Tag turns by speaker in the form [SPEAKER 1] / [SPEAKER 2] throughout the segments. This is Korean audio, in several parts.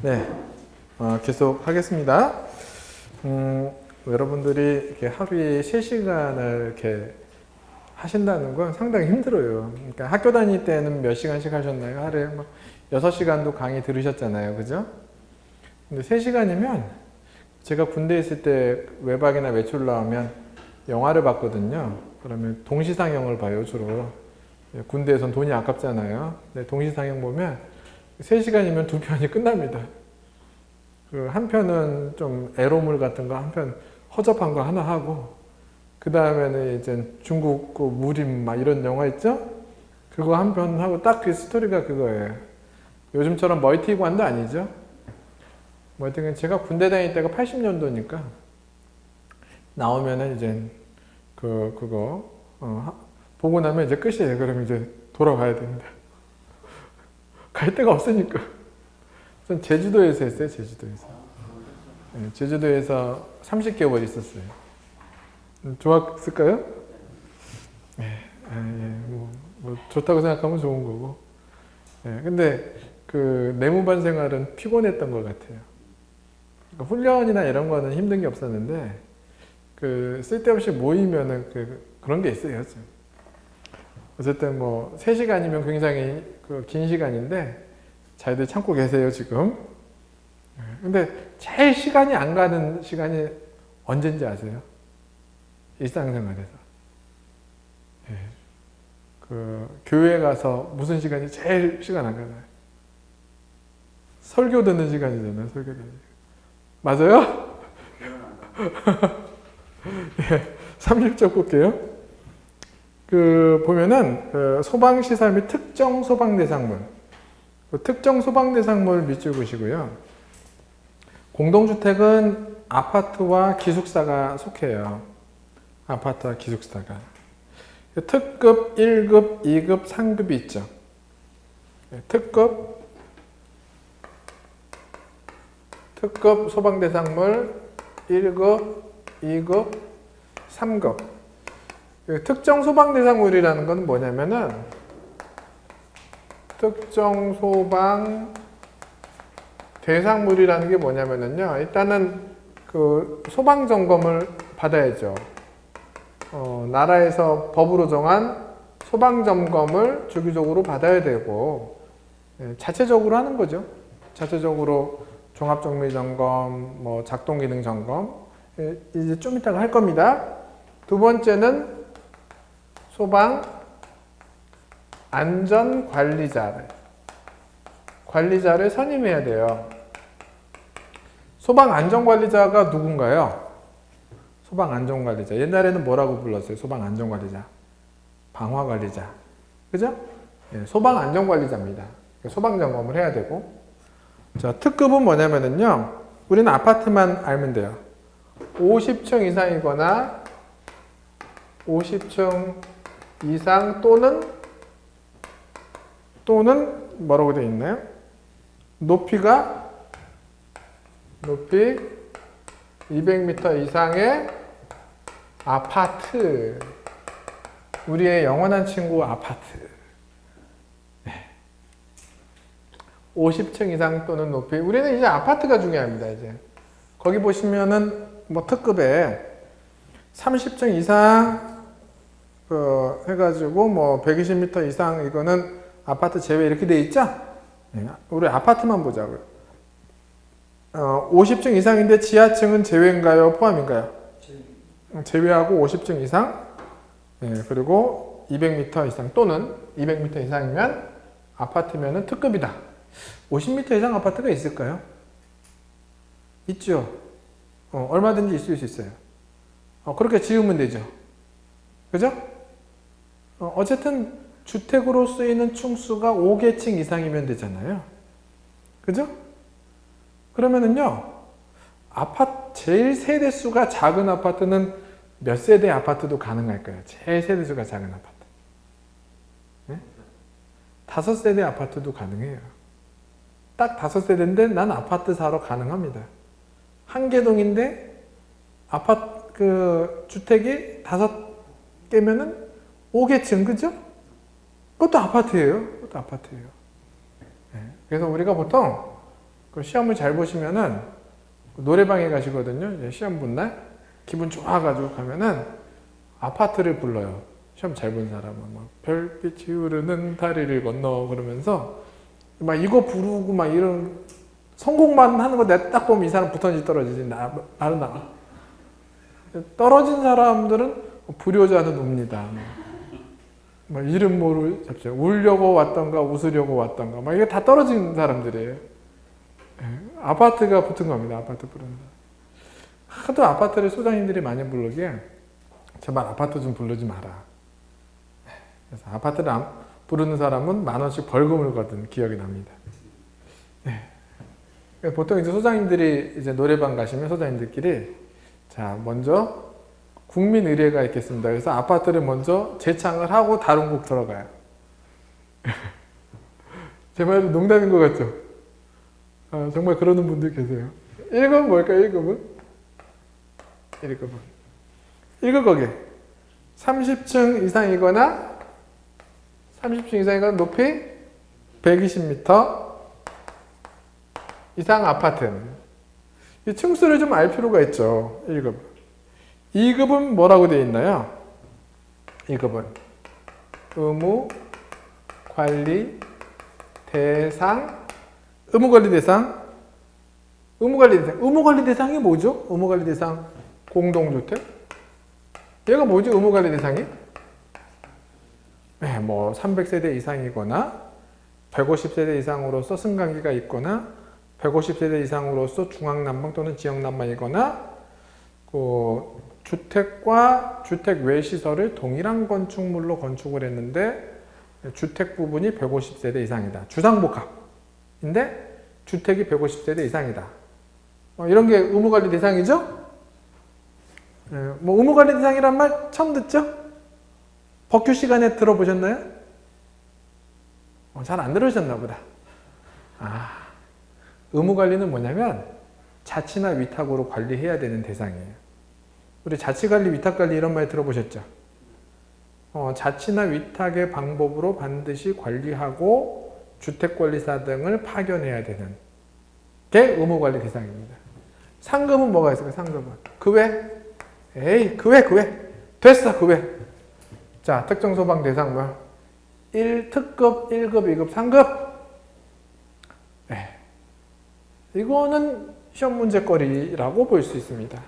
[SPEAKER 1] 네, 계속 하겠습니다. 여러분들이 이렇게 하루에 3시간을 이렇게 하신다는 건 상당히 힘들어요. 그러니까 학교 다닐 때는 몇 시간씩 하셨나요? 하루에 막 6시간도 강의 들으셨잖아요. 그죠? 근데 3시간이면 제가 군대에 있을 때 외박이나 외출 나오면 영화를 봤거든요. 그러면 동시상영을 봐요, 주로. 군대에선 돈이 아깝잖아요. 근데 동시상영 보면 3시간이면 2편이 끝납니다. 그 한 편은 좀 에로물 같은 거, 한 편 허접한 거 하나 하고, 그 다음에는 이제 중국 그 무림 막 이런 영화 있죠? 그거 한 편 하고 딱 그 스토리가 그거예요. 요즘처럼 멀티관도 아니죠? 멀티관, 제가 군대 다닐 때가 80년도니까 나오면은 이제 그거 보고 나면 이제 끝이에요. 그러면 이제 돌아가야 됩니다. 갈 데가 없으니까. 전 제주도에서 했어요, 제주도에서. 네, 제주도에서 30개월 있었어요. 좋았을까요? 네, 뭐 좋다고 생각하면 좋은 거고. 네, 근데 그 내무반 생활은 피곤했던 것 같아요. 그러니까 훈련이나 이런 거는 힘든 게 없었는데, 그 쓸데없이 모이면은 그런 게 있어요. 어쨌든 뭐 3시간이면 굉장히 긴 시간인데 잘들 참고 계세요, 지금. 근데 제일 시간이 안 가는 시간이 언제인지 아세요? 일상생활에서. 그 교회 가서 무슨 시간이 제일 시간 안 가나요? 설교 듣는 시간이잖아요, 설교 듣는 시간. 맞아요? 30절 볼게요. 보면은 소방시설 및 특정 소방대상물, 특정 소방대상물 밑줄 보시고요. 공동주택은 아파트와 기숙사가 속해요. 아파트와 기숙사가. 특급, 1급, 2급, 3급이 있죠. 특급 소방대상물 1급, 2급, 3급. 특정 소방대상물이라는 건 뭐냐면은, 특정 소방 대상물이라는 게 뭐냐면은요, 일단은 그 소방 점검을 받아야죠. 나라에서 법으로 정한 소방 점검을 주기적으로 받아야 되고, 자체적으로 하는 거죠. 자체적으로 종합정밀 점검, 뭐 작동 기능 점검, 이제 좀 이따가 할 겁니다. 두 번째는 소방 안전관리자를 선임해야 돼요. 소방 안전관리자가 누군가요? 소방 안전관리자. 옛날에는 뭐라고 불렀어요? 소방 안전관리자. 방화관리자. 그죠? 네, 소방 안전관리자입니다. 소방 점검을 해야 되고. 자, 특급은 뭐냐면은요, 우리는 아파트만 알면 돼요. 50층 이상이거나 50층 이상 또는 뭐라고 되어 있나요? 높이 200m 이상의 아파트. 우리의 영원한 친구 아파트. 50층 이상 또는 높이. 우리는 이제 아파트가 중요합니다, 이제. 거기 보시면은 뭐 특급에 30층 이상 해가지고 뭐 120m 이상 이거는 아파트 제외 이렇게 돼 있죠? 네, 우리 아파트만 보자고요. 50층 이상인데 지하층은 제외인가요? 포함인가요? 제외하고 50층 이상. 네, 그리고 200m 이상 또는 200m 이상이면 아파트면은 특급이다. 50m 이상 아파트가 있을까요? 있죠. 얼마든지 있을 수 있어요. 그렇게 지으면 되죠. 그죠? 어쨌든 주택으로 쓰이는 층수가 5개층 이상이면 되잖아요. 그죠? 그러면은요, 제일 세대수가 작은 아파트는 몇 세대 아파트도 가능할까요? 제일 세대수가 작은 아파트. 네? 5세대 아파트도 가능해요. 딱 5세대인데 난 아파트 사러 가능합니다. 한 개동인데 주택이 5개면은 5개층, 그죠? 그것도 아파트예요. 네. 그래서 우리가 보통 그 시험을 잘 보시면은 노래방에 가시거든요. 이제 시험 본 날 기분 좋아가지고 가면은 아파트를 불러요. 시험 잘 본 사람은 막 별빛이 흐르는 다리를 건너 그러면서 막 이거 부르고 막 이런 성공만 하는 거 내가 딱 보면 이 사람 붙어지지 떨어지지 나는 나가. 떨어진 사람들은 불효자는 웁니다. 막 이름 모를 잡죠. 울려고 왔던가 웃으려고 왔던가 막 이게 다 떨어진 사람들이에요. 아파트가 붙은 겁니다. 아파트 부르는 사람. 하도 아파트를 소장님들이 많이 부르기에 제발 아파트 좀 부르지 마라. 그래서 아파트를 부르는 사람은 10,000원씩 벌금을 거둔 기억이 납니다. 보통 이제 소장님들이 이제 노래방 가시면 소장님들끼리 자 먼저 국민의례가 있겠습니다. 그래서 아파트를 먼저 재창을 하고 다른 곡 들어가요. 제 말도 농담인 것 같죠? 정말 그러는 분들 계세요. 1급은 뭘까요? 1급은? 1급 거기 30층 이상이거나 높이 120m 이상 아파트는 이 층수를 좀 알 필요가 있죠. 1급. 2급은 뭐라고 되어 있나요? 2급은 의무 관리 대상 의무관리 대상이 뭐죠? 의무관리 대상 공동주택? 얘가 뭐지? 의무관리 대상이? 네, 뭐 300세대 이상이거나 150세대 이상으로서 승강기가 있거나 150세대 이상으로서 중앙난방 또는 지역난방이거나 그 주택과 주택 외 시설을 동일한 건축물로 건축을 했는데 주택 부분이 150세대 이상이다. 주상복합인데 주택이 150세대 이상이다. 이런 게 의무관리 대상이죠? 뭐 의무관리 대상이란 말 처음 듣죠? 법규 시간에 들어보셨나요? 잘 안 들으셨나 보다. 의무관리는 뭐냐면 자치나 위탁으로 관리해야 되는 대상이에요. 우리 자치관리, 위탁관리 이런 말 들어보셨죠? 자치나 위탁의 방법으로 반드시 관리하고 주택관리사 등을 파견해야 되는 게 의무관리 대상입니다. 상급은 뭐가 있을까요? 상급은 그 외? 에이 그 외 됐어 그 외. 자 특정 소방 대상 뭐야? 1특급, 1급, 2급, 3급. 이거는 시험 문제거리라고 볼 수 있습니다.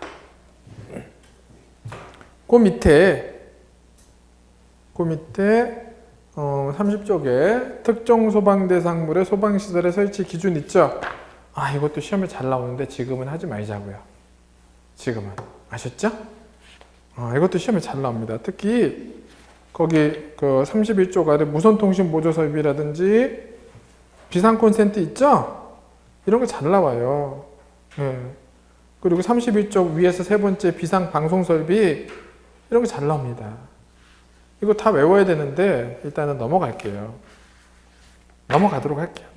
[SPEAKER 1] 그 밑에 30쪽에 특정 소방 대상물의 소방시설의 설치 기준 있죠? 이것도 시험에 잘 나오는데 지금은 하지 말자고요. 지금은. 아셨죠? 이것도 시험에 잘 나옵니다. 특히 거기 그 31쪽 아래 무선통신 보조 설비라든지 비상 콘센트 있죠? 이런 거 잘 나와요. 그리고 31쪽 위에서 세 번째 비상 방송 설비 이런 거 잘 나옵니다. 이거 다 외워야 되는데 일단은 넘어갈게요. 넘어가도록 할게요.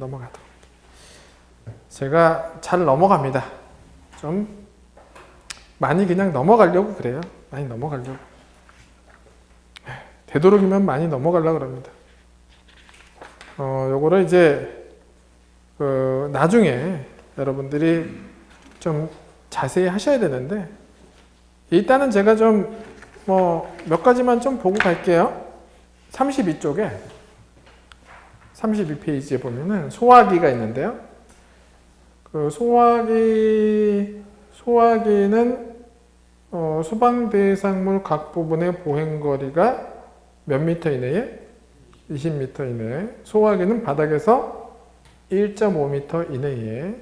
[SPEAKER 1] 제가 잘 넘어갑니다. 좀 많이 그냥 넘어가려고 그래요. 많이 넘어가려고. 되도록이면 많이 넘어가려고 합니다. 요거를 이제 나중에 여러분들이 좀 자세히 하셔야 되는데 일단은 제가 좀 몇 가지만 좀 보고 갈게요. 32쪽에 32페이지에 보면은 소화기가 있는데요. 그 소화기는 소방 대상물 각 부분의 보행거리가 몇 미터 이내에? 20m 이내에. 소화기는 바닥에서 1.5m 이내에.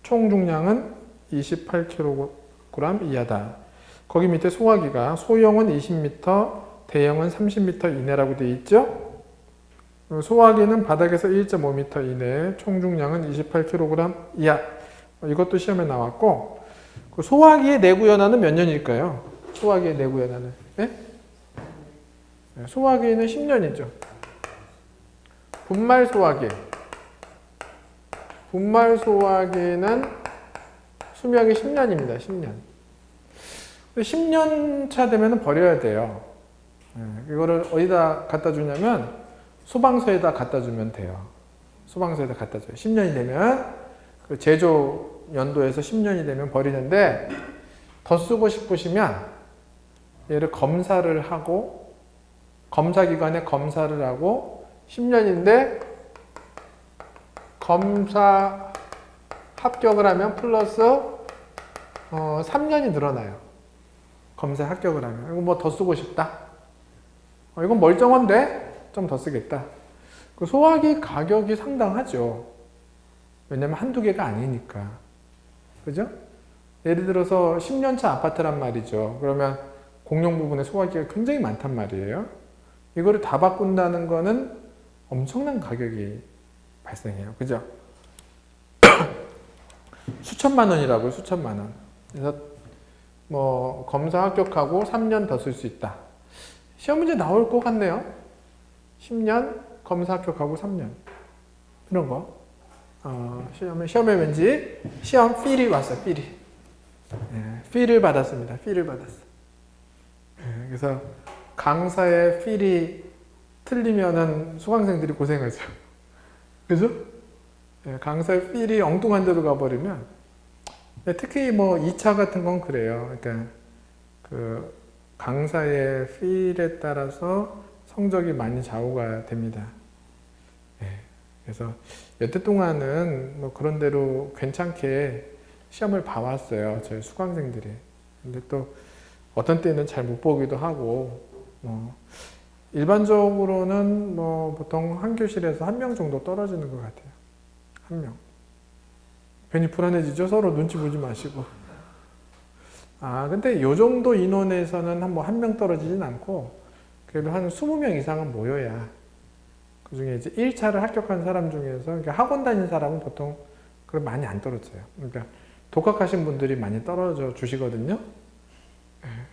[SPEAKER 1] 총 중량은 28kg 이하다. 거기 밑에 소화기가 소형은 20m, 대형은 30m 이내라고 되어 있죠. 소화기는 바닥에서 1.5m 이내, 총 중량은 28kg 이하. 이것도 시험에 나왔고, 그 소화기의 내구 연한은 몇 년일까요? 소화기의 내구 연한은? 네? 소화기는 10년이죠. 분말 소화기는 수명이 10년입니다. 10년. 10년 차 되면 버려야 돼요. 이거를 어디다 갖다 주냐면 소방서에다 갖다 주면 돼요. 소방서에다 갖다 줘요. 10년이 되면 그 제조 연도에서 10년이 되면 버리는데 더 쓰고 싶으시면 얘를 검사를 하고 검사기관에 검사를 하고 10년인데 검사 합격을 하면 플러스 3년이 늘어나요. 검사 합격을 하면. 이거 뭐 더 쓰고 싶다. 이건 멀쩡한데 좀 더 쓰겠다. 그 소화기 가격이 상당하죠. 왜냐면 한두 개가 아니니까. 그죠? 예를 들어서 10년차 아파트란 말이죠. 그러면 공용 부분에 소화기가 굉장히 많단 말이에요. 이거를 다 바꾼다는 거는 엄청난 가격이 발생해요. 그죠? 수천만 원이라고요. 수천만 원. 그래서 뭐 검사 합격하고 3년 더 쓸 수 있다. 시험 문제 나올 것 같네요. 10년 검사 합격하고 3년. 이런 거. 시험에 왠지 시험 필이 왔어요. 필이. 필을 받았습니다. 필을 받았어. 그래서 강사의 필이 틀리면은 수강생들이 고생하죠. 그죠? 강사의 필이 엉뚱한 데로 가버리면 특히 뭐 2차 같은 건 그래요. 그러니까 그 강사의 필에 따라서 성적이 많이 좌우가 됩니다. 그래서 여태 동안은 뭐 그런 대로 괜찮게 시험을 봐왔어요. 저희 수강생들이. 근데 또 어떤 때는 잘 못 보기도 하고 일반적으로는 뭐 보통 한 교실에서 1명 정도 떨어지는 것 같아요. 1명. 괜히 불안해지죠? 서로 눈치 보지 마시고. 근데 요 정도 인원에서는 한 명 떨어지진 않고 그래도 한 20명 이상은 모여야 그 중에 이제 1차를 합격한 사람 중에서 그러니까 학원 다닌 사람은 보통 그럼 많이 안 떨어져요. 그러니까 독학하신 분들이 많이 떨어져 주시거든요.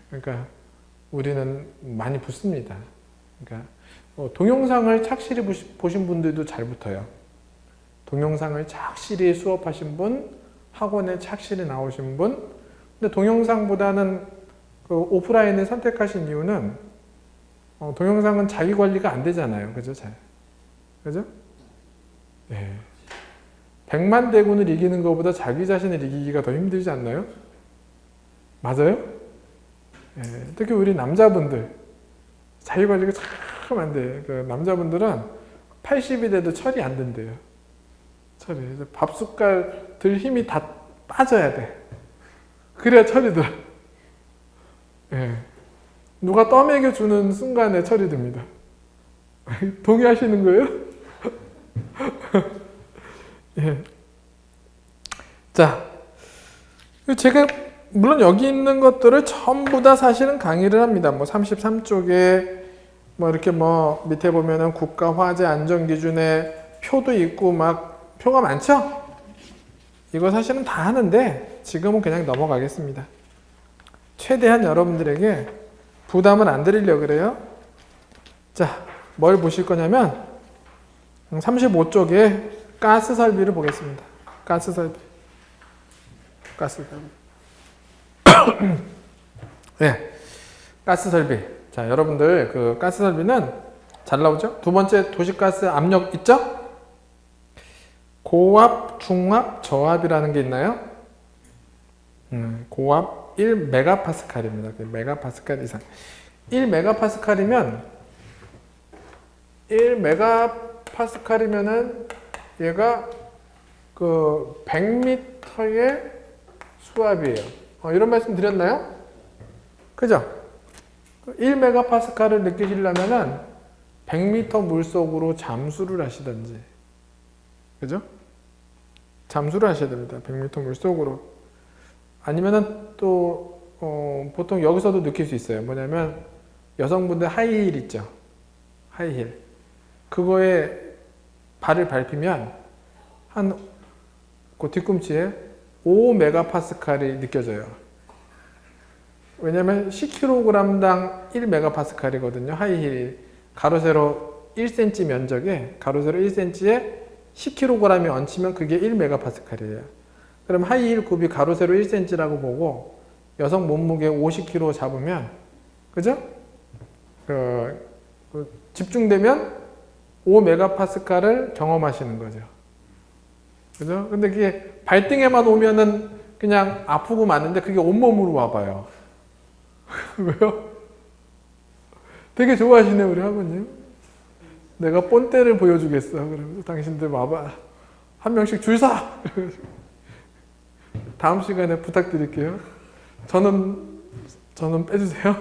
[SPEAKER 1] 그러니까 우리는 많이 붙습니다. 그러니까 동영상을 착실히 보신 분들도 잘 붙어요. 동영상을 착실히 수업하신 분, 학원에 착실히 나오신 분. 근데 동영상보다는 그 오프라인을 선택하신 이유는 동영상은 자기 관리가 안 되잖아요. 그죠? 잘. 그죠? 네. 100만 대군을 이기는 것보다 자기 자신을 이기기가 더 힘들지 않나요? 맞아요? 네. 특히 우리 남자분들 자기 관리가 참 안 돼. 그 남자분들은 80이 돼도 철이 안 든대요. 철이. 밥 숟갈 들 힘이 다 빠져야 돼. 그래야 철이 들어. 네. 누가 떠먹여 주는 순간에 철이 듭니다. 동의하시는 거예요? 예. 자, 제가 물론 여기 있는 것들을 전부 다 사실은 강의를 합니다. 뭐 33쪽에 뭐 이렇게 뭐 밑에 보면은 국가 화재 안전 기준에 표도 있고 막 표가 많죠? 이거 사실은 다 하는데 지금은 그냥 넘어가겠습니다. 최대한 여러분들에게 부담을 안 드리려고 그래요. 자, 뭘 보실 거냐면 35쪽에 가스 설비를 보겠습니다. 가스 설비. 네, 가스 설비. 자, 여러분들 그 가스 설비는 잘 나오죠? 두 번째 도시가스 압력 있죠? 고압, 중압, 저압이라는 게 있나요? 고압 1메가파스칼입니다. 메가파스칼 이상. 1메가파스칼이면 얘가 그 100m의 수압이에요. 이런 말씀 드렸나요? 그죠? 1메가파스칼을 느끼시려면은 100m 물속으로 잠수를 하시든지, 그죠? 잠수를 하셔야 됩니다. 100m 물속으로. 아니면은 또 보통 여기서도 느낄 수 있어요. 뭐냐면 여성분들 하이힐 있죠? 하이힐. 그거에 발을 밟히면 한 그 뒤꿈치에 5메가파스칼이 느껴져요. 왜냐면 10kg당 1메가파스칼이거든요. 하이힐. 가로세로 1cm 면적에 가로세로 1cm에 10kg이 얹히면 그게 1메가파스칼이에요. 그럼 하이힐 굽이 가로세로 1cm라고 보고 여성 몸무게 50kg 잡으면, 그죠? 집중되면 5메가파스칼을 경험하시는 거죠. 그죠? 근데 그게 발등에만 오면은 그냥 아프고 마는데 그게 온몸으로 와봐요. 왜요? 되게 좋아하시네, 우리 아버님. 내가 본때를 보여주겠어. 그러면서 당신들 와봐. 한 명씩 줄 서! 다음 시간에 부탁드릴게요. 저는 빼주세요.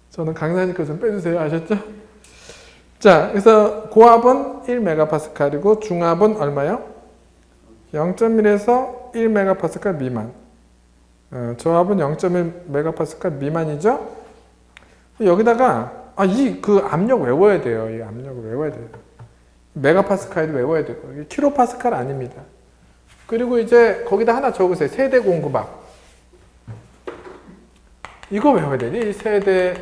[SPEAKER 1] 저는 강사니까 좀 빼주세요. 아셨죠? 자, 그래서 고압은 1메가파스칼이고 중압은 얼마요? 0.1에서 1메가파스칼 미만. 저압은 0.1메가파스칼 미만이죠? 여기다가 그 압력 외워야 돼요. 이 압력을 외워야 돼요. 메가파스칼도 외워야 되고 이게 킬로파스칼 아닙니다. 그리고 이제 거기다 하나 적으세요. 세대 공급압. 이거 외워야 되니? 이 세대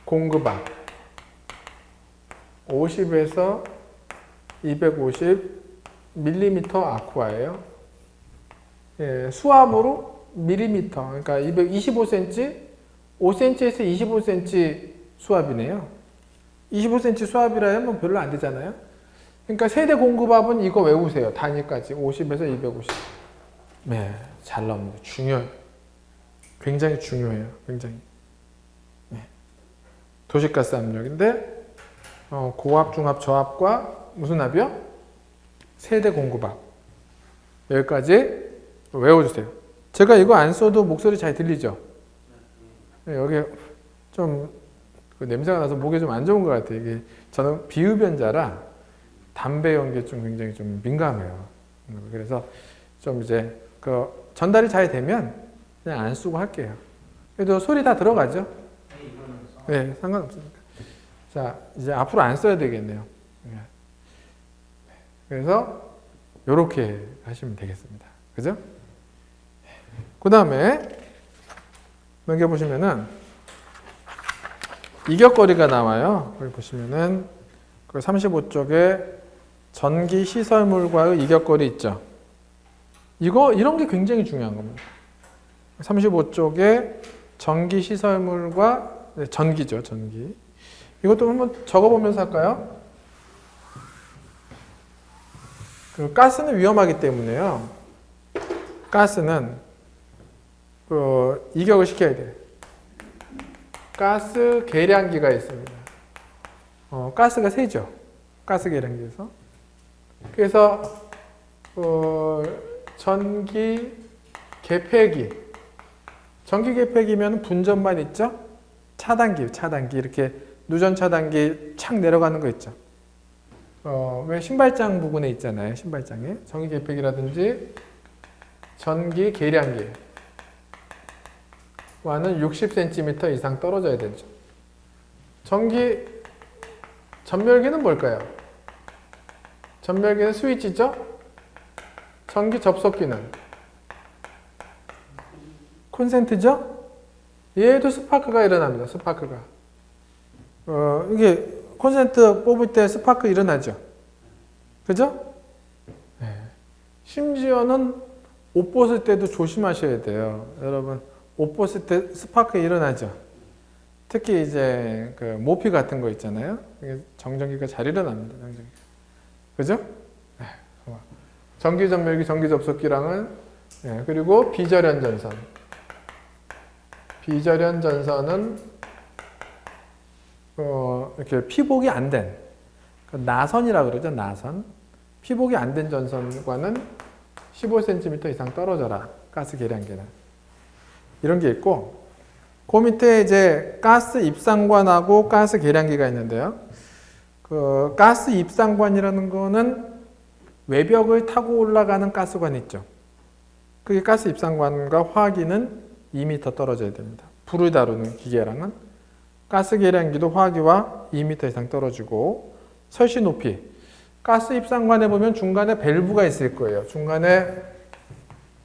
[SPEAKER 1] 공급압 50에서 250 밀리미터 아쿠아예요. 예, 수압으로 밀리미터. 그러니까 225cm, 5cm에서 25cm 수압이네요. 25cm 수압이라면 별로 안 되잖아요. 그러니까 세대 공급압은 이거 외우세요. 단위까지 50에서 250. 네, 잘 나옵니다. 중요해요. 굉장히 중요해요. 굉장히. 네. 도시가스 압력인데 고압, 중압, 저압과 무슨 압이요? 세대 공급압. 여기까지 외워주세요. 제가 이거 안 써도 목소리 잘 들리죠? 네, 여기 좀 냄새가 나서 목이 좀 안 좋은 것 같아요. 이게 저는 비흡연자라 담배 연기에 좀 굉장히 좀 민감해요. 그래서 좀 이제 전달이 잘 되면 그냥 안 쓰고 할게요. 그래도 소리 다 들어가죠? 네, 상관없으니까. 자, 이제 앞으로 안 써야 되겠네요. 그래서 이렇게 하시면 되겠습니다. 그죠? 그 다음에 넘겨보시면은 이격거리가 나와요. 거기 보시면은 그 35쪽에 전기 시설물과의 이격거리 있죠. 이런 게 굉장히 중요한 겁니다. 35쪽에 전기 시설물과 전기죠, 전기. 이것도 한번 적어보면서 할까요? 그 가스는 위험하기 때문에요. 가스는 이격을 시켜야 돼요. 가스 계량기가 있습니다. 가스가 세죠. 가스 계량기에서. 그래서 전기 개폐기. 전기 개폐기면 분전반 있죠? 차단기 이렇게 누전 차단기 착 내려가는 거 있죠. 왜 신발장 부분에 있잖아요. 신발장에 전기 개폐기라든지 전기 계량기 와는 60cm 이상 떨어져야 되죠. 전기 전멸기는 뭘까요? 전멸기는 스위치죠? 전기 접속기는 콘센트죠? 얘도 스파크가 일어납니다. 스파크가. 이게 콘센트 뽑을 때 스파크 일어나죠? 그죠? 네. 심지어는 옷 벗을 때도 조심하셔야 돼요. 여러분, 옷 벗을 때 스파크 일어나죠? 특히 이제 그 모피 같은 거 있잖아요. 이게 정전기가 잘 일어납니다. 정전기. 그죠? 네. 전기 전멸기, 전기 접속기랑은 네. 그리고 비절연 전선. 비절연 전선은 이렇게 피복이 안 된 나선이라고 그러죠. 나선. 피복이 안 된 전선과는 15cm 이상 떨어져라. 가스 계량기는. 이런 게 있고 그 밑에 이제 가스 입상관하고 가스 계량기가 있는데요. 그 가스 입상관이라는 거는 외벽을 타고 올라가는 가스관 있죠. 그게 가스 입상관과 화기는 2m 떨어져야 됩니다. 불을 다루는 기계랑은. 가스 계량기도 화기와 2m 이상 떨어지고 설치 높이. 가스 입상관에 보면 중간에 밸브가 있을 거예요. 중간에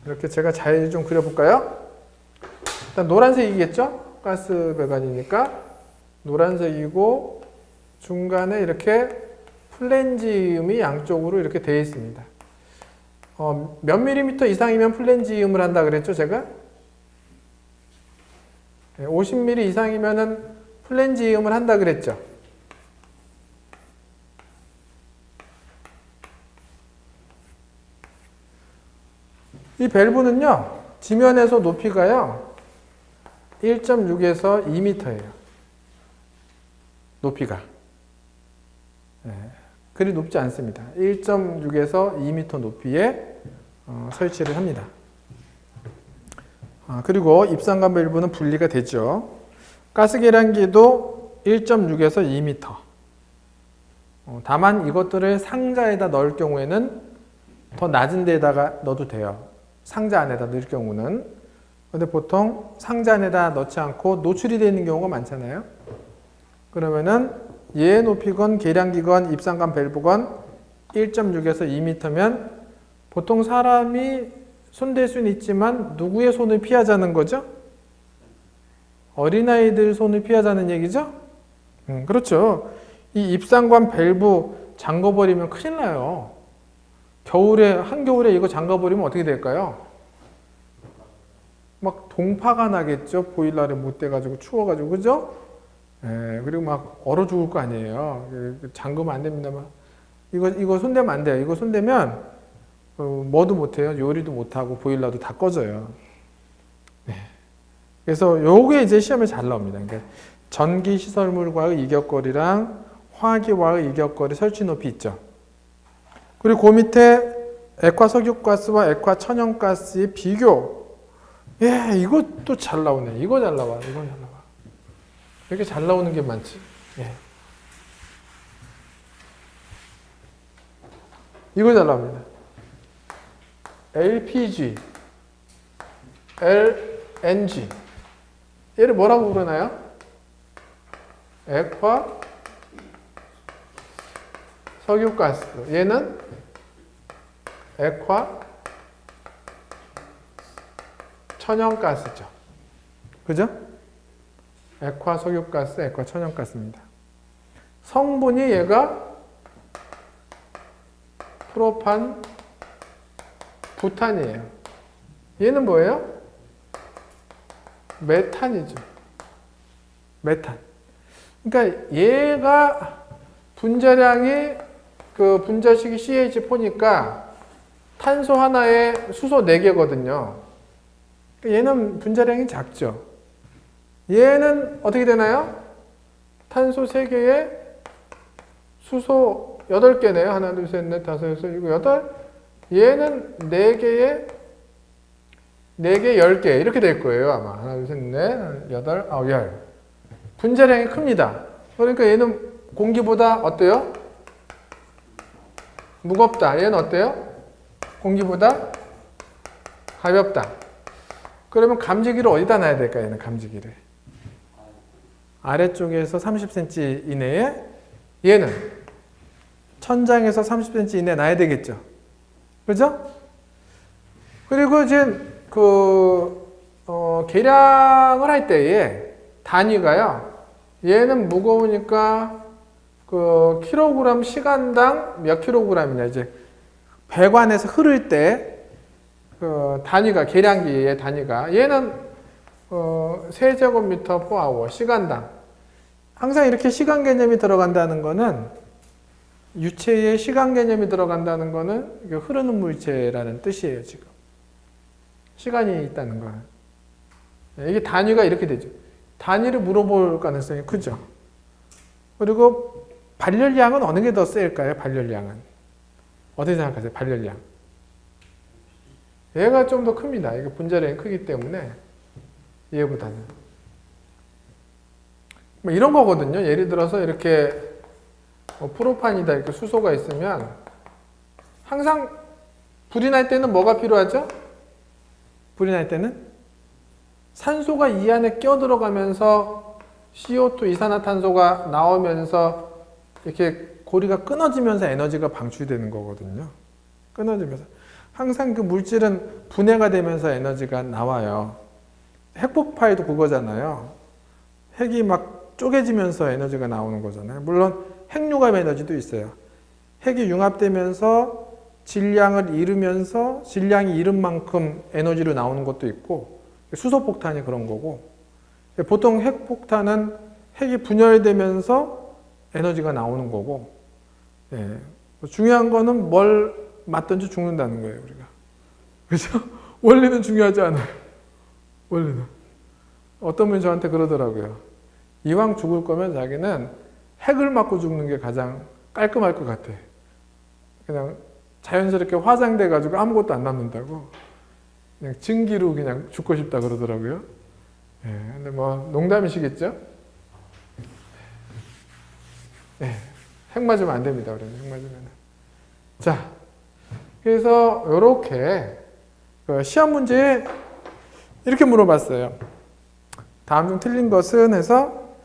[SPEAKER 1] 이렇게 제가 잘 좀 그려볼까요? 일단 노란색이겠죠? 가스 배관이니까 노란색이고 중간에 이렇게 플랜지음이 양쪽으로 이렇게 되어 있습니다. 몇 밀리미터 이상이면 플랜지음을 한다 그랬죠, 제가? 50mm 이상이면은 플랜지음을 한다 그랬죠. 이 밸브는요, 지면에서 높이가요, 1.6에서 2m예요. 높이가. 네, 그리 높지 않습니다. 1.6에서 2m 높이에 설치를 합니다. 그리고 입상관 밸브는 분리가 되죠. 가스 계량기도 1.6에서 2m. 다만 이것들을 상자에다 넣을 경우에는 더 낮은 데다가 넣어도 돼요. 상자 안에다 넣을 경우는. 근데 보통 상자 안에다 넣지 않고 노출이 되어 있는 경우가 많잖아요. 그러면은 얘 높이건 계량기건 입상관 밸브건 1.6에서 2m면 보통 사람이 손댈 수는 있지만 누구의 손을 피하자는 거죠? 어린아이들 손을 피하자는 얘기죠? 그렇죠. 이 입상관 밸브 잠궈버리면 큰일 나요. 겨울에, 한겨울에 이거 잠궈버리면 어떻게 될까요? 막 동파가 나겠죠. 보일러를 못 대가지고 추워가지고, 그죠? 예, 그리고 막 얼어 죽을 거 아니에요. 잠그면 안 됩니다. 막 이거 손대면 안 돼요. 이거 손대면 뭐도 못해요. 요리도 못하고 보일러도 다 꺼져요. 네. 그래서 요게 이제 시험에 잘 나옵니다. 그러니까 전기 시설물과의 이격거리랑 화기와의 이격거리 설치 높이 있죠. 그리고 그 밑에 액화 석유가스와 액화 천연가스의 비교. 예, 이것도 잘 나오네. 이거 잘 나와. 이거 잘 나와. 이렇게 잘 나오는 게 많지. 예. 이거 잘 나옵니다. LPG, LNG. 얘를 뭐라고 부르나요? 액화 석유가스. 얘는 액화 천연가스죠. 그죠? 액화 석유가스, 액화 천연가스입니다. 성분이 얘가 프로판 부탄이에요. 얘는 뭐예요? 메탄이죠. 메탄. 그러니까 얘가 분자량이 그 분자식이 CH4니까 탄소 하나에 수소 4개거든요. 얘는 분자량이 작죠. 얘는 어떻게 되나요? 탄소 3개에 수소 8개네요. 하나, 둘, 셋, 넷, 다섯, 여섯, 일곱, 여덟. 얘는 4개에 4개, 10개 이렇게 될 거예요. 아마 하나, 둘, 셋, 넷, 여덟, 아홉, 열. 분자량이 큽니다. 그러니까 얘는 공기보다 어때요? 무겁다. 얘는 어때요? 공기보다 가볍다. 그러면 감지기를 어디다 놔야 될까요? 얘는 감지기를. 아래쪽에서 30cm 이내에, 얘는 천장에서 30cm 이내에 놔야 되겠죠. 그죠? 그리고 이제 계량을 할 때에 단위가요. 얘는 무거우니까 그 킬로그램 시간당 몇 킬로그램이냐, 이제 배관에서 흐를 때 그 단위가, 계량기의 단위가, 얘는 세제곱미터 per hour, 시간당. 항상 이렇게 시간 개념이 들어간다는 거는, 유체의 시간 개념이 들어간다는 거는 이게 흐르는 물체라는 뜻이에요, 지금. 시간이 있다는 거예요. 이게 단위가 이렇게 되죠. 단위를 물어볼 가능성이 크죠. 그리고 발열량은 어느 게 더 셀까요? 발열량은. 어떻게 생각하세요? 발열량. 얘가 좀 더 큽니다. 이게 분자량이 크기 때문에 얘보다는. 뭐 이런 거거든요. 예를 들어서 이렇게 프로판이다, 이렇게 수소가 있으면 항상 불이 날 때는 뭐가 필요하죠? 불이 날 때는 산소가 이 안에 끼어들어가면서 CO2 이산화탄소가 나오면서 이렇게 고리가 끊어지면서 에너지가 방출되는 거거든요. 끊어지면서. 항상 그 물질은 분해가 되면서 에너지가 나와요. 핵폭발도 그거잖아요. 핵이 막 쪼개지면서 에너지가 나오는 거잖아요. 물론 핵융합 에너지도 있어요. 핵이 융합되면서 질량을 잃으면서 질량이 잃은 만큼 에너지로 나오는 것도 있고, 수소폭탄이 그런 거고, 보통 핵폭탄은 핵이 분열되면서 에너지가 나오는 거고, 중요한 거는 뭘 맞든지 죽는다는 거예요, 우리가. 그죠? 원리는 중요하지 않아요. 원리는. 어떤 분이 저한테 그러더라고요. 이왕 죽을 거면 자기는 핵을 맞고 죽는 게 가장 깔끔할 것 같아. 그냥 자연스럽게 화장돼 가지고 아무것도 안 남는다고. 그냥 증기로 그냥 죽고 싶다 그러더라고요. 예, 근데 뭐 농담이시겠죠? 예, 핵 맞으면 안 됩니다. 우리는 핵 맞으면. 자, 그래서 이렇게 시험 문제에 이렇게 물어봤어요. 다음 중 틀린 것은 해서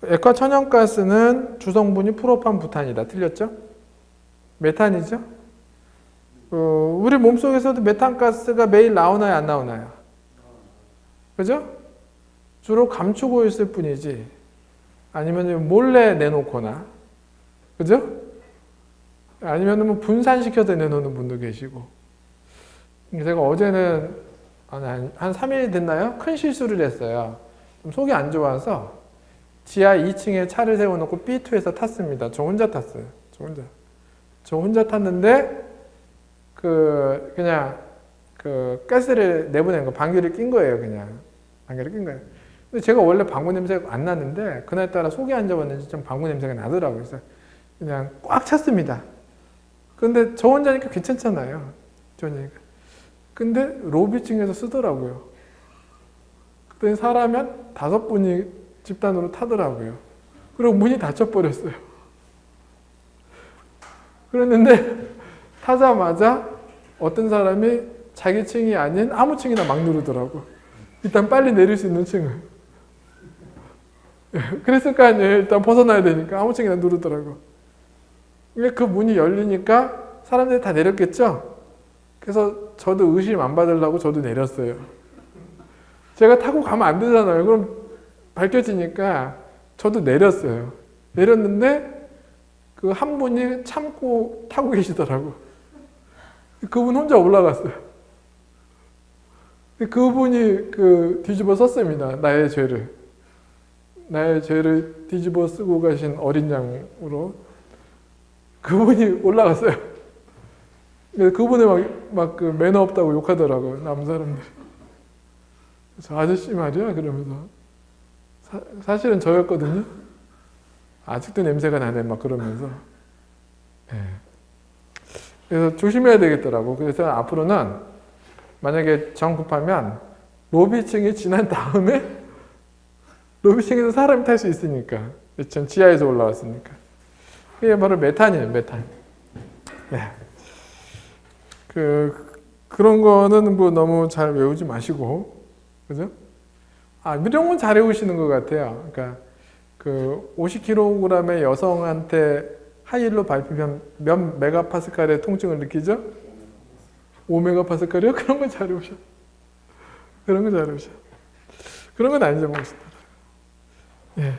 [SPEAKER 1] 액화 천연가스는 주성분이 프로판, 부탄이다. 틀렸죠? 메탄이죠? 우리 몸속에서도 메탄가스가 매일 나오나요? 안 나오나요? 그죠? 주로 감추고 있을 뿐이지 아니면 몰래 내놓거나 그죠? 아니면 뭐 분산시켜서 내놓는 분도 계시고 제가 어제는 한 3일 됐나요? 큰 실수를 했어요. 좀 속이 안 좋아서 지하 2층에 차를 세워놓고 B2에서 탔습니다. 저 혼자 탔어요. 저 혼자 탔는데 그냥 가스를 내보낸 거 방귀를 낀 거예요. 그냥 방귀를 낀 거예요. 근데 제가 원래 방구 냄새가 안 나는데 그날따라 속이 안 좋았는지 좀 방구 냄새가 나더라고요. 그래서 그냥 꽉 찼습니다. 근데 저 혼자니까 괜찮잖아요. 저 혼자니까. 근데 로비층에서 쓰더라고요. 그때 사람이 한 5분이 집단으로 타더라고요. 그리고 문이 닫혀버렸어요. 그랬는데 타자마자 어떤 사람이 자기 층이 아닌 아무 층이나 막 누르더라고. 일단 빨리 내릴 수 있는 층을. 그랬을 거 아니에요. 일단 벗어나야 되니까 아무 층이나 누르더라고. 그 문이 열리니까 사람들이 다 내렸겠죠? 그래서 저도 의심 안 받으려고 저도 내렸어요. 제가 타고 가면 안 되잖아요. 그럼 밝혀지니까 저도 내렸어요. 내렸는데 그 한 분이 참고 타고 계시더라고. 그분 혼자 올라갔어요. 그분이 뒤집어 썼습니다. 나의 죄를 뒤집어 쓰고 가신 어린 양으로 그분이 올라갔어요. 그분이 막 매너 없다고 욕하더라고요. 남 사람들이. 저 아저씨 말이야 그러면서 사실은 저였거든요. 아직도 냄새가 나네 막 그러면서. 네. 그래서 조심해야 되겠더라고. 그래서 앞으로는 만약에 정급하면 로비층이 지난 다음에 로비층에서 사람이 탈 수 있으니까 전 지하에서 올라왔으니까 이게 바로 메탄이에요. 메탄. 네. 그런 거는 뭐 너무 잘 외우지 마시고 그죠? 이런 건 잘 외우시는 것 같아요. 그러니까 50kg의 여성한테 하이힐로 밟히면 몇 메가파스칼의 통증을 느끼죠? 5메가파스칼이요? 그런 건 잘 외우셔. 그런 건 안 잊어먹으시다. 예.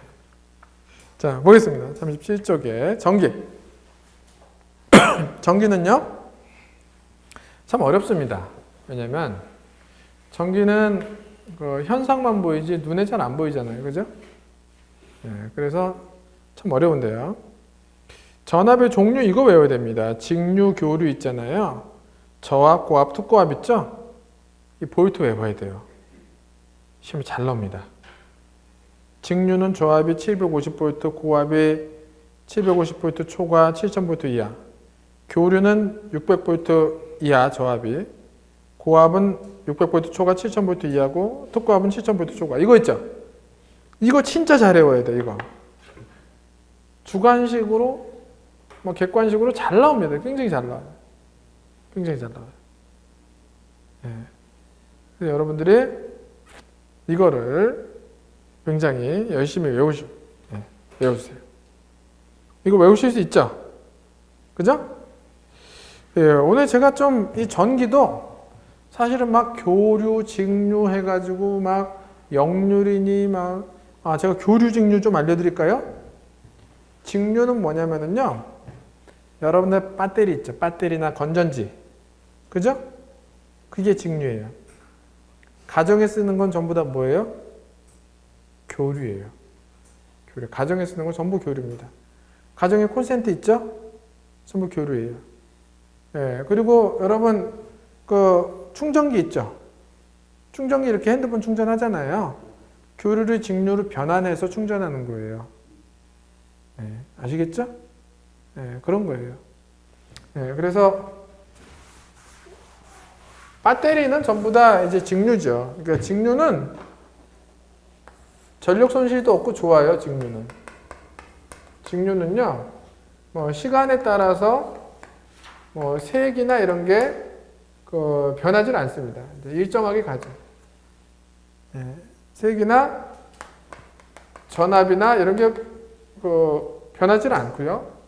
[SPEAKER 1] 자, 보겠습니다. 37쪽에 전기. 전기는요? 참 어렵습니다. 왜냐면 전기는 현상만 보이지 눈에 잘 안 보이잖아요. 그죠? 예, 그래서 참 어려운데요. 전압의 종류 이거 외워야 됩니다. 직류, 교류 있잖아요. 저압, 고압, 특고압 있죠? 이 볼트 외워야 돼요. 시험이 잘 나옵니다. 직류는 저압이 750V, 고압이 750V 초과 7000V 이하. 교류는 600V 이하 저압이. 고압은 600V 초과 7000V 이하고 특고압은 7000V 초과. 이거 있죠? 이거 진짜 잘 외워야 돼. 이거. 주관식으로 뭐 객관식으로 잘 나옵니다. 굉장히 잘 나와요. 굉장히 잘 나와요. 예. 그래서 여러분들이 이거를 굉장히 열심히 외워주세요. 이거 외우실 수 있죠? 그죠? 예, 오늘 제가 좀 이 전기도 사실은 막 교류, 직류 해가지고 막 역률이니 제가 교류, 직류 좀 알려드릴까요? 직류는 뭐냐면은요, 여러분들 배터리 있죠? 배터리나 건전지. 그죠? 그게 직류예요. 가정에 쓰는 건 전부 다 뭐예요? 교류예요. 교류. 가정에 쓰는 건 전부 교류입니다. 가정에 콘센트 있죠? 전부 교류예요. 예, 그리고 여러분, 충전기 있죠. 충전기 이렇게 핸드폰 충전하잖아요. 교류를 직류로 변환해서 충전하는 거예요. 네, 아시겠죠? 네, 그런 거예요. 네, 그래서 배터리는 전부 다 이제 직류죠. 그러니까 직류는 전력 손실도 없고 좋아요. 직류는요, 뭐 시간에 따라서 뭐 색이나 이런 게 변하지 않습니다. 일정하게 가죠. 네, 색이나 전압이나 이런 게 변하지 않고요.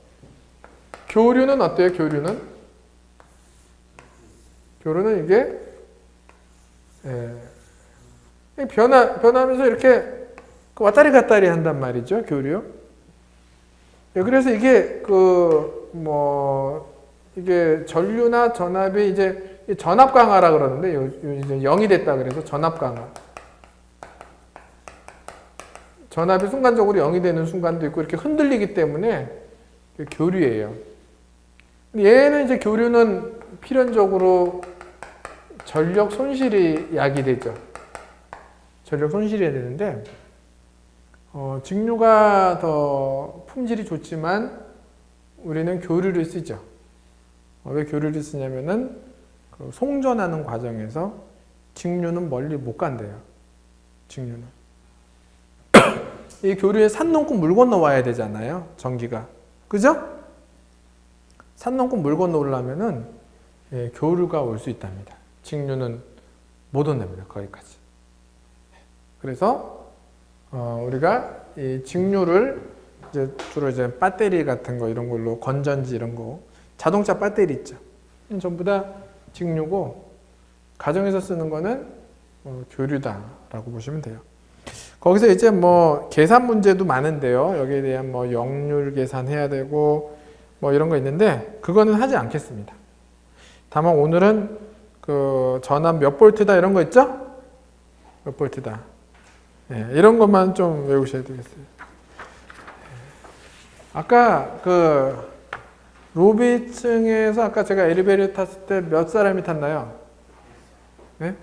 [SPEAKER 1] 교류는 어때요? 교류는 이게 변하면서 이렇게 왔다리 갔다리 한단 말이죠. 교류. 예, 그래서 이게 이게 전류나 전압이 이제 전압 강화라 그러는데 이제 0이 됐다 그래서 전압 강화. 전압이 순간적으로 0이 되는 순간도 있고 이렇게 흔들리기 때문에 교류예요. 얘는 이제 교류는 필연적으로 전력 손실이 야기되죠. 전력 손실이 해야 되는데 직류가 더 품질이 좋지만 우리는 교류를 쓰죠. 왜 교류를 쓰냐면은 송전하는 과정에서 직류는 멀리 못 간대요. 직류는. 이 교류에 산 넘고 물 건너 와야 되잖아요. 전기가. 그죠? 산 넘고 물 건너 오려면은 교류가 올 수 있답니다. 직류는 못 온답니다. 거기까지. 그래서 우리가 이 직류를 주로 이제 배터리 같은 거 이런 걸로 건전지 이런 거 자동차 배터리 있죠. 전부 다 직류고 가정에서 쓰는 거는 교류다라고 보시면 돼요. 거기서 이제 뭐 계산 문제도 많은데요. 여기에 대한 뭐 역률 계산해야 되고 뭐 이런 거 있는데 그거는 하지 않겠습니다. 다만 오늘은 전압 몇 볼트다 이런 거 있죠? 몇 볼트다. 네, 이런 것만 좀 외우셔야 되겠어요. 아까 로비층에서 아까 제가 엘리베이터 탔을 때 몇 사람이 탔나요? 네?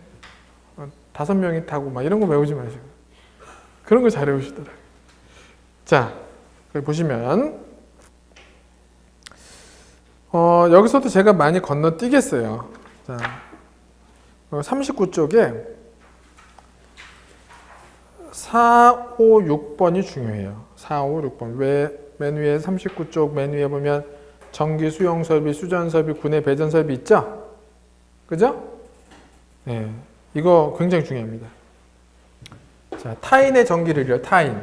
[SPEAKER 1] 5명이 타고 막 이런 거 외우지 마시고. 그런 거 잘 외우시더라고요. 자, 여기 보시면 여기서도 제가 많이 건너뛰겠어요. 자, 39쪽에 4, 5, 6번이 중요해요. 4, 5, 6번. 맨 위에 39쪽 맨 위에 보면 전기 수용 설비, 수전 설비, 구내 배전 설비 있죠? 그죠? 네, 이거 굉장히 중요합니다. 자, 타인의 전기를요. 타인.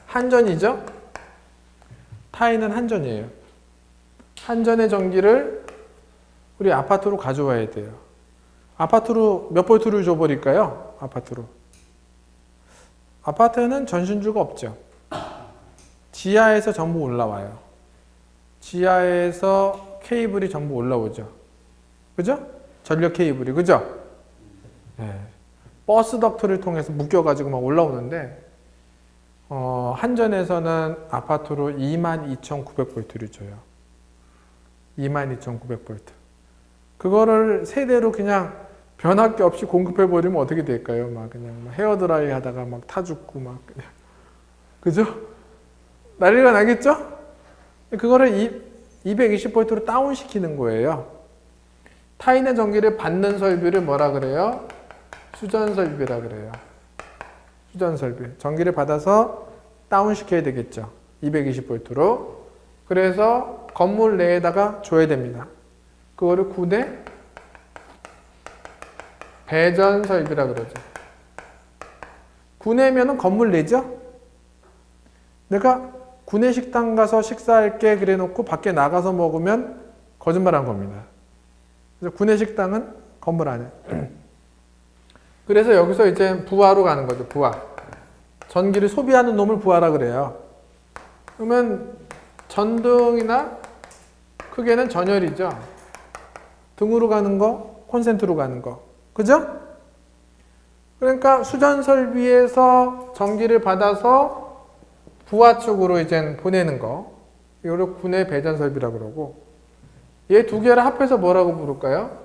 [SPEAKER 1] 한전이죠? 타인은 한전이에요. 한전의 전기를 우리 아파트로 가져와야 돼요. 아파트로 몇 볼트를 줘버릴까요? 아파트는 전신주가 없죠. 지하에서 전부 올라와요. 지하에서 케이블이 전부 올라오죠. 그죠? 전력 케이블이. 그죠? 네. 버스 덕트를 통해서 묶여가지고 막 올라오는데, 한전에서는 아파트로 22,900볼트를 줘요. 22,900볼트. 그거를 세대로 그냥 변할 게 없이 공급해버리면 어떻게 될까요? 막 그냥 헤어드라이 하다가 막 타 죽고 막 그냥. 그죠? 난리가 나겠죠? 그거를 220볼트로 다운시키는 거예요. 타인의 전기를 받는 설비를 뭐라 그래요? 수전 설비라 그래요. 수전 설비. 전기를 받아서 다운시켜야 되겠죠. 220볼트로. 그래서 건물 내에다가 줘야 됩니다. 그거를 구내 배전 설비라 그러죠. 구내면은 건물 내죠? 내가 구내 식당 가서 식사할게 그래 놓고 밖에 나가서 먹으면 거짓말한 겁니다. 그래서 구내 식당은 건물 안에. 그래서 여기서 이제 부하로 가는 거죠. 부하. 전기를 소비하는 놈을 부하라 그래요. 그러면 전등이나 크게는 전열이죠. 등으로 가는 거, 콘센트로 가는 거. 그죠? 그러니까 수전 설비에서 전기를 받아서 부하 쪽으로 이제 보내는 거. 이거를 구내 배전 설비라고 그러고, 얘 두 개를 합해서 뭐라고 부를까요?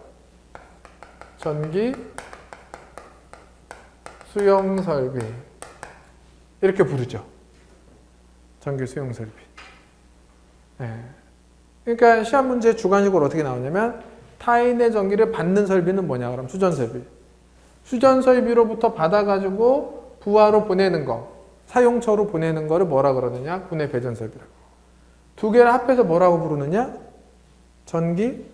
[SPEAKER 1] 전기 수용 설비 이렇게 부르죠. 전기 수용 설비. 네. 그러니까 시험 문제 주관식으로 어떻게 나오냐면 타인의 전기를 받는 설비는 뭐냐? 그럼 수전 설비. 수전 설비로부터 받아가지고 부하로 보내는 거, 사용처로 보내는 거를 뭐라 그러느냐? 분해 배전 설비라고. 두 개를 합해서 뭐라고 부르느냐? 전기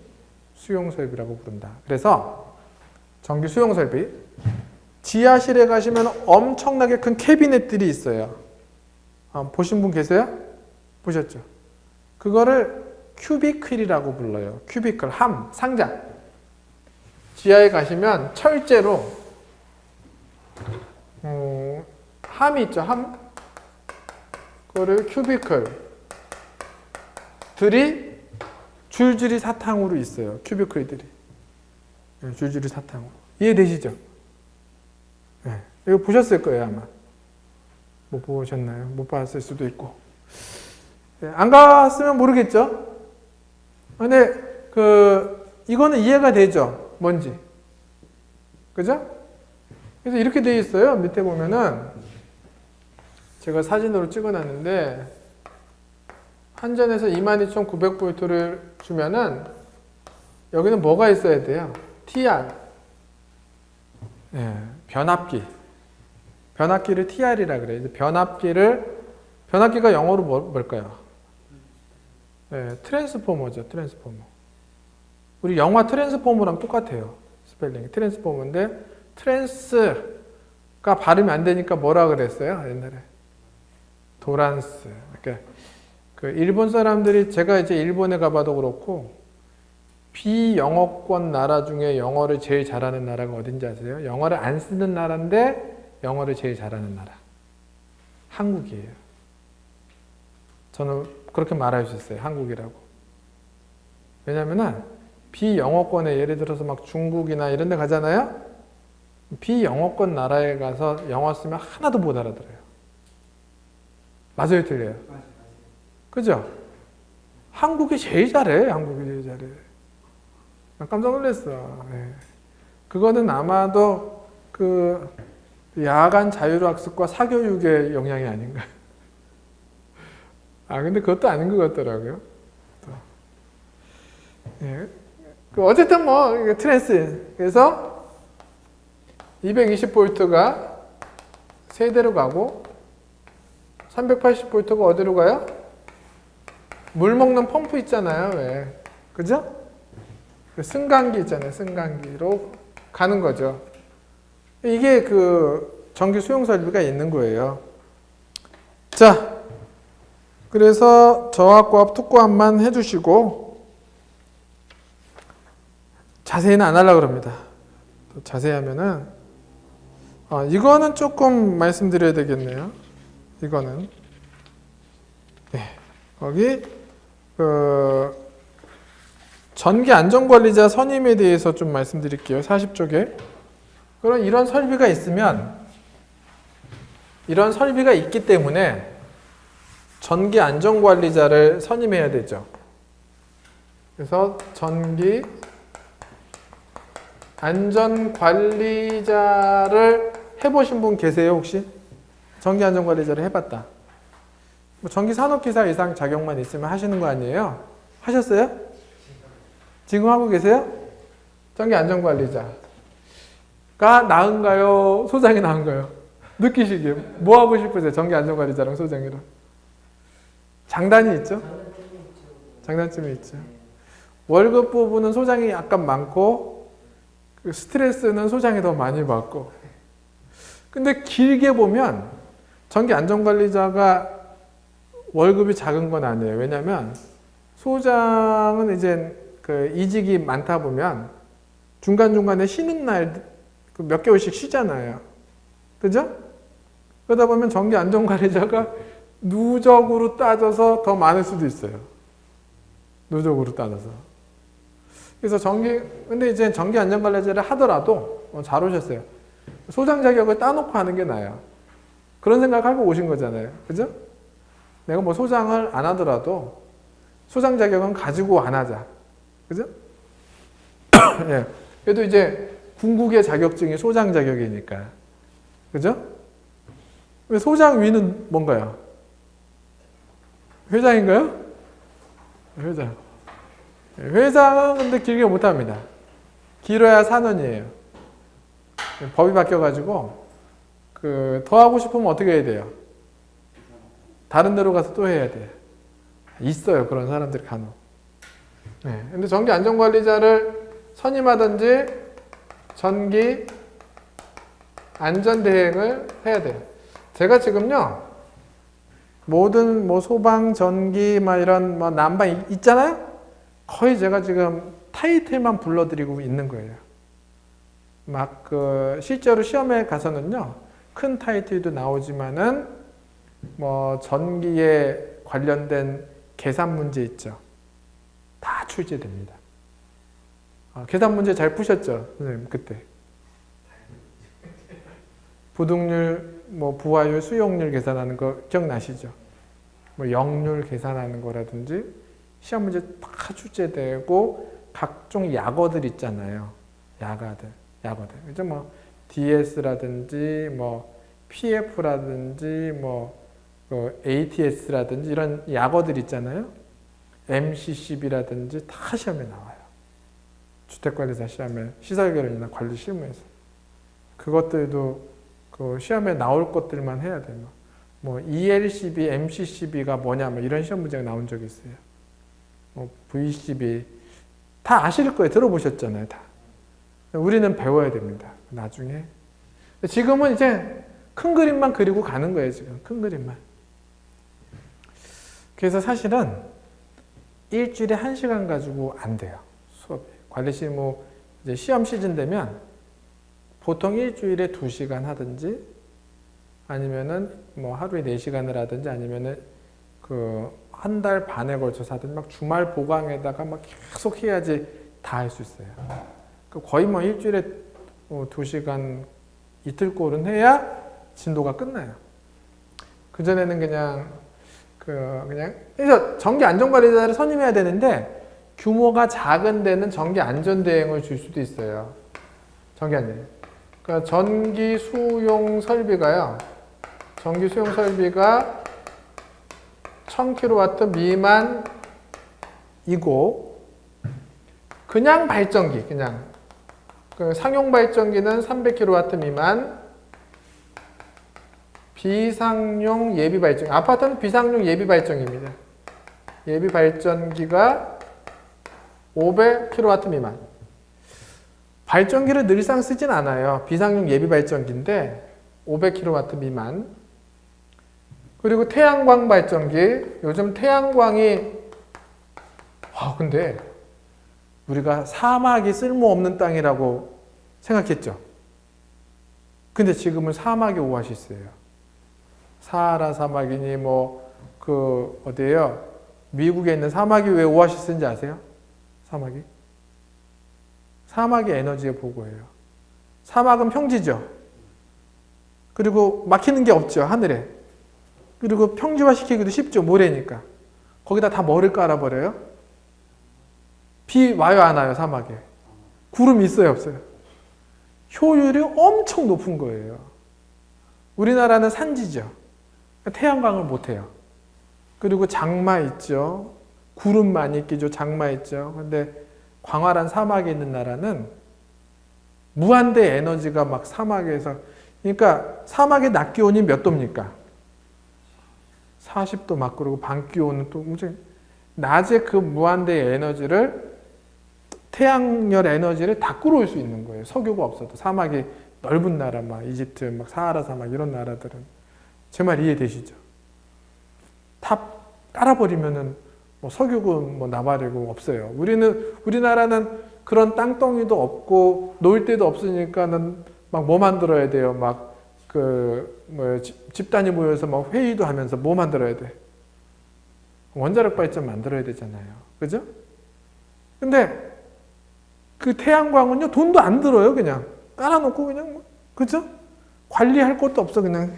[SPEAKER 1] 수용 설비라고 부른다. 그래서 전기 수용 설비. 지하실에 가시면 엄청나게 큰 캐비넷들이 있어요. 보신 분 계세요? 보셨죠? 그거를 큐비클이라고 불러요. 큐비클, 함, 상자. 지하에 가시면 철제로 함이 있죠. 함. 그거를 큐비클들이 줄줄이 사탕으로 있어요. 큐비클들이. 줄줄이 사탕으로. 이해되시죠? 네. 이거 보셨을 거예요, 아마. 못 보셨나요? 못 봤을 수도 있고. 네. 안 갔으면 모르겠죠? 근데, 이거는 이해가 되죠? 뭔지. 그죠? 그래서 이렇게 되어 있어요. 밑에 보면은, 제가 사진으로 찍어 놨는데, 한전에서 22,900V를 주면은, 여기는 뭐가 있어야 돼요? TR. 네, 변압기. 변압기를 TR이라 그래요. 변압기가 영어로 뭘까요? 네, 트랜스포머죠. 트랜스포머. 우리 영화 트랜스포머랑 똑같아요. 스펠링이. 트랜스포머인데, 트랜스가 발음이 안 되니까 뭐라 그랬어요? 옛날에. 도란스. 그러니까 그 일본 사람들이, 제가 이제 일본에 가봐도 그렇고, 비영어권 나라 중에 영어를 제일 잘하는 나라가 어딘지 아세요? 영어를 안 쓰는 나라인데 영어를 제일 잘하는 나라. 한국이에요. 저는 그렇게 말해 주셨어요. 한국이라고. 왜냐면은 비영어권에 예를 들어서 막 중국이나 이런 데 가잖아요? 비영어권 나라에 가서 영어 쓰면 하나도 못 알아들어요. 맞아요, 틀려요? 그죠? 한국이 제일 잘해. 한국이 제일 잘해. 깜짝 놀랐어. 네. 그거는 아마도 그 야간 자율학습과 사교육의 영향이 아닌가. 근데 그것도 아닌 것 같더라고요. 네. 어쨌든 뭐 트랜스. 그래서 220V가 세대로 가고 380V가 어디로 가요? 물 먹는 펌프 있잖아요. 왜? 그죠? 승강기 있잖아요. 승강기로 가는 거죠. 이게 그 전기 수용 설비가 있는 거예요. 자, 그래서 저하고합, 투고합만 해주시고 자세히는 안 하려고 그럽니다. 자세히 하면은 이거는 조금 말씀드려야 되겠네요. 이거는 거기 전기안전관리자 선임에 대해서 좀 말씀드릴게요. 40쪽에. 그럼 이런 설비가 있으면, 이런 설비가 있기 때문에 전기안전관리자를 선임해야 되죠. 그래서 전기안전관리자를 해보신 분 계세요, 혹시? 전기안전관리자를 해봤다. 뭐 전기산업기사 이상 자격만 있으면 하시는 거 아니에요? 하셨어요? 지금 하고 계세요? 전기안전관리자가 나은가요? 소장이 나은가요? 느끼시기에 뭐 하고 싶으세요? 전기안전관리자랑 소장이랑. 장단이 있죠? 장단점이 있죠. 월급 부분은 소장이 약간 많고 스트레스는 소장이 더 많이 받고. 근데 길게 보면 전기안전관리자가 월급이 작은 건 아니에요. 왜냐면 소장은 이제 그 이직이 많다 보면 중간중간에 쉬는 날 몇 개월씩 쉬잖아요. 그죠? 그러다 보면 전기안전관리자가 누적으로 따져서 더 많을 수도 있어요. 누적으로 따져서. 그래서 근데 이제 전기안전관리자를 하더라도, 잘 오셨어요. 소장 자격을 따놓고 하는 게 나아요. 그런 생각하고 오신 거잖아요. 그죠? 내가 뭐 소장을 안 하더라도 소장 자격은 가지고 안 하자. 그죠? 예. 그래도 이제 궁극의 자격증이 소장 자격이니까. 그죠? 소장 위는 뭔가요? 회장인가요? 회장. 회장은 근데 길게 못합니다. 길어야 4년이에요. 법이 바뀌어가지고 더 하고 싶으면 어떻게 해야 돼요? 다른 데로 가서 또 해야 돼요. 있어요. 그런 사람들이 간혹. 네. 근데 전기 안전관리자를 선임하든지 전기 안전대행을 해야 돼요. 제가 지금요, 모든 소방, 전기, 이런 난방 있잖아요? 거의 제가 지금 타이틀만 불러드리고 있는 거예요. 실제로 시험에 가서는요, 큰 타이틀도 나오지만은, 전기에 관련된 계산 문제 있죠. 다 출제됩니다. 계산 문제 잘 푸셨죠? 선생님, 그때. 부등률, 부하율, 수용률 계산하는 거 기억나시죠? 역률 계산하는 거라든지 시험 문제 다 출제되고 각종 약어들 있잖아요. 약어들. 그죠? DS라든지 PF라든지 ATS라든지 이런 약어들 있잖아요. MCCB라든지 다 시험에 나와요. 주택관리사 시험에 시설계획이나 관리 실무에서. 그것들도 시험에 나올 것들만 해야 돼요. ELCB, MCCB가 뭐냐, 이런 시험 문제가 나온 적이 있어요. VCB. 다 아실 거예요. 들어보셨잖아요, 다. 우리는 배워야 됩니다. 나중에. 지금은 이제 큰 그림만 그리고 가는 거예요, 지금. 큰 그림만. 그래서 사실은 일주일에 1시간 가지고 안 돼요. 수업이. 관리실무 이제 시험 시즌 되면 보통 일주일에 2시간 하든지 아니면은 하루에 4시간을 하든지 아니면은 한 달 반에 걸쳐서 하든지 주말 보강에다가 계속 해야지 다 할 수 있어요. 거의 일주일에 2시간 이틀꼴은 해야 진도가 끝나요. 그전에는 그래서 전기 안전관리자를 선임해야 되는데 규모가 작은 데는 전기 안전대행을 줄 수도 있어요. 전기 안전대행. 그러니까 전기 수용 설비가 1000kW 미만이고 그냥 발전기, 상용 발전기는 300kW 미만, 비상용 예비 발전기. 아파트는 비상용 예비 발전기입니다. 예비 발전기가 500kW 미만. 발전기를 늘상 쓰진 않아요. 비상용 예비 발전기인데 500kW 미만. 그리고 태양광 발전기. 요즘 태양광이 근데 우리가 사막이 쓸모없는 땅이라고 생각했죠. 근데 지금은 사막이 오아시스예요. 사하라 사막이니 어디에요? 미국에 있는 사막이 왜 오아시스인지 아세요? 사막이 에너지의 보고예요. 사막은 평지죠. 그리고 막히는 게 없죠, 하늘에. 그리고 평지화시키기도 쉽죠, 모래니까. 거기다 다 뭐를 깔아버려요? 비 와요, 안 와요, 사막에? 구름이 있어요, 없어요? 효율이 엄청 높은 거예요. 우리나라는 산지죠. 태양광을 못해요. 그리고 장마 있죠. 구름 많이 끼죠. 장마 있죠. 근데 광활한 사막에 있는 나라는 무한대 에너지가 사막에서, 그러니까 사막의 낮 기온이 몇 도입니까? 40도 그러고 밤 기온은 또 엄청, 낮에 그 무한대의 에너지를, 태양열 에너지를 다 끌어올 수 있는 거예요. 석유가 없어도. 사막이 넓은 나라, 이집트, 사하라 사막 이런 나라들은. 제 말 이해되시죠? 다 깔아버리면은 석유군 나발이고 없어요. 우리나라는 그런 땅덩이도 없고 놀 데도 없으니까는 뭐 만들어야 돼요. 집단이 모여서 회의도 하면서 뭐 만들어야 돼? 원자력 발전 만들어야 되잖아요. 그죠? 근데 그 태양광은요, 돈도 안 들어요. 그냥 깔아놓고 그죠? 관리할 것도 없어. 그냥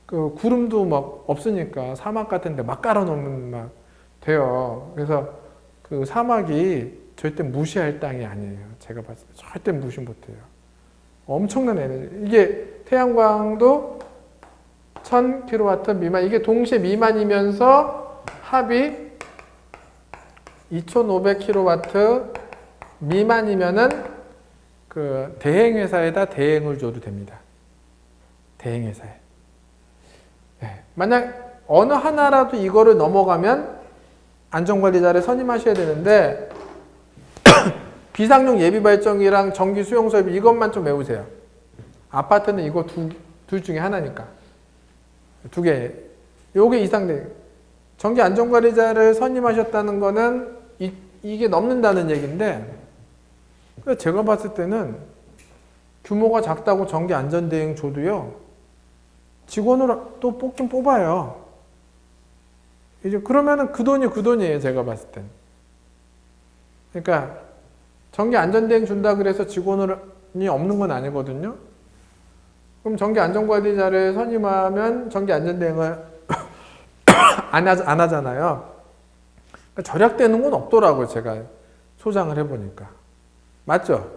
[SPEAKER 1] 구름도 없으니까 사막 같은데 막 깔아놓으면 돼요. 그래서 그 사막이 절대 무시할 땅이 아니에요. 제가 봤을 때 절대 무시 못해요. 엄청난 에너지. 이게 태양광도 1000kW 미만, 이게 동시에 미만이면서 합이 2500kW 미만이면은 그 대행회사에다 대행을 줘도 됩니다. 대행회사에. 네. 만약 어느 하나라도 이거를 넘어가면 안전관리자를 선임하셔야 되는데 비상용 예비발전기랑 전기 수용설비 이것만 좀 외우세요. 아파트는 이거 둘 중에 하나니까. 두 개. 요게 이상돼. 전기 안전관리자를 선임하셨다는 거는 이게 넘는다는 얘기인데 제가 봤을 때는 규모가 작다고 전기 안전대행 줘도요. 직원을 또 뽑긴 뽑아요. 이제 그러면은 그 돈이에요. 제가 봤을 땐. 그러니까 전기 안전대행 준다 그래서 직원이 없는 건 아니거든요. 그럼 전기 안전관리자를 선임하면 전기 안전대행을 안 하잖아요. 그러니까 절약되는 건 없더라고요. 제가 소장을 해보니까. 맞죠?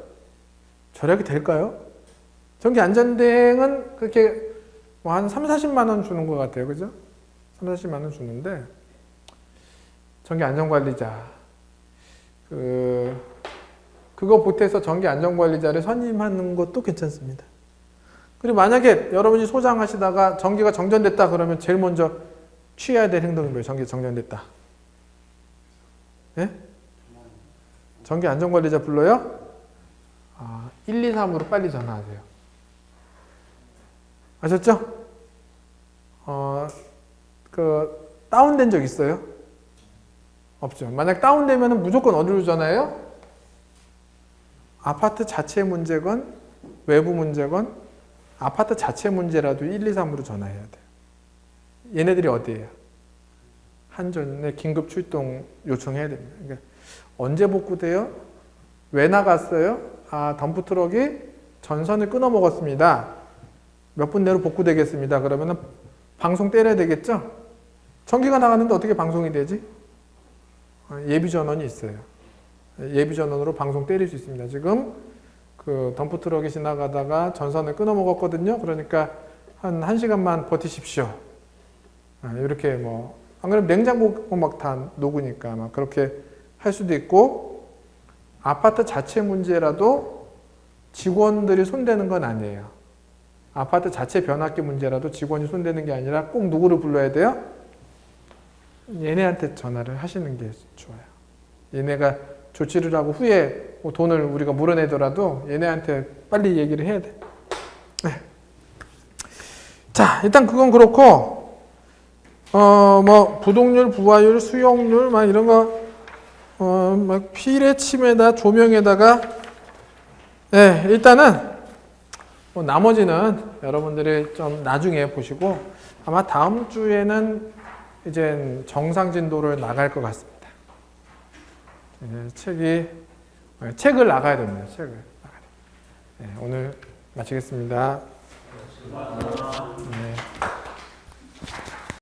[SPEAKER 1] 절약이 될까요? 전기 안전대행은 그렇게 뭐 한 3, 40만 원 주는 것 같아요. 그죠? 3, 40만 원 주는데 전기 안전관리자 그거 보태서 전기 안전관리자를 선임하는 것도 괜찮습니다. 그리고 만약에 여러분이 소장하시다가 전기가 정전됐다 그러면 제일 먼저 취해야 될 행동이 뭐예요? 전기 정전됐다. 예? 전기 안전관리자 불러요? 123으로 빨리 전화하세요. 아셨죠? 다운된 적 있어요? 없죠. 만약 다운되면 무조건 어디로 전화해요? 아파트 자체 문제건 외부 문제건 아파트 자체 문제라도 123으로 전화해야 돼요. 얘네들이 어디예요? 한전에 긴급 출동 요청해야 됩니다. 그러니까 언제 복구돼요? 왜 나갔어요? 덤프트럭이 전선을 끊어 먹었습니다. 몇 분 내로 복구되겠습니다. 그러면 방송 때려야 되겠죠? 전기가 나갔는데 어떻게 방송이 되지? 예비전원이 있어요. 예비전원으로 방송 때릴 수 있습니다. 지금 그 덤프트럭이 지나가다가 전선을 끊어 먹었거든요. 그러니까 한 1시간만 버티십시오. 이렇게 안 그러면 냉장고 막 다 녹으니까 막 그렇게 할 수도 있고, 아파트 자체 문제라도 직원들이 손대는 건 아니에요. 아파트 자체 변압기 문제라도 직원이 손대는 게 아니라 꼭 누구를 불러야 돼요? 얘네한테 전화를 하시는 게 좋아요. 얘네가 조치를 하고 후에 돈을 우리가 물어내더라도 얘네한테 빨리 얘기를 해야 돼. 네. 자, 일단 그건 그렇고, 부동률, 부하율, 수용률, 막 이런 거, 막 피레침에다 조명에다가, 네, 일단은, 나머지는 여러분들이 좀 나중에 보시고, 아마 다음 주에는 이제 정상 진도를 나갈 것 같습니다. 책을 나가야 됩니다. 책을 나가야 됩니다. 네, 오늘 마치겠습니다. 네.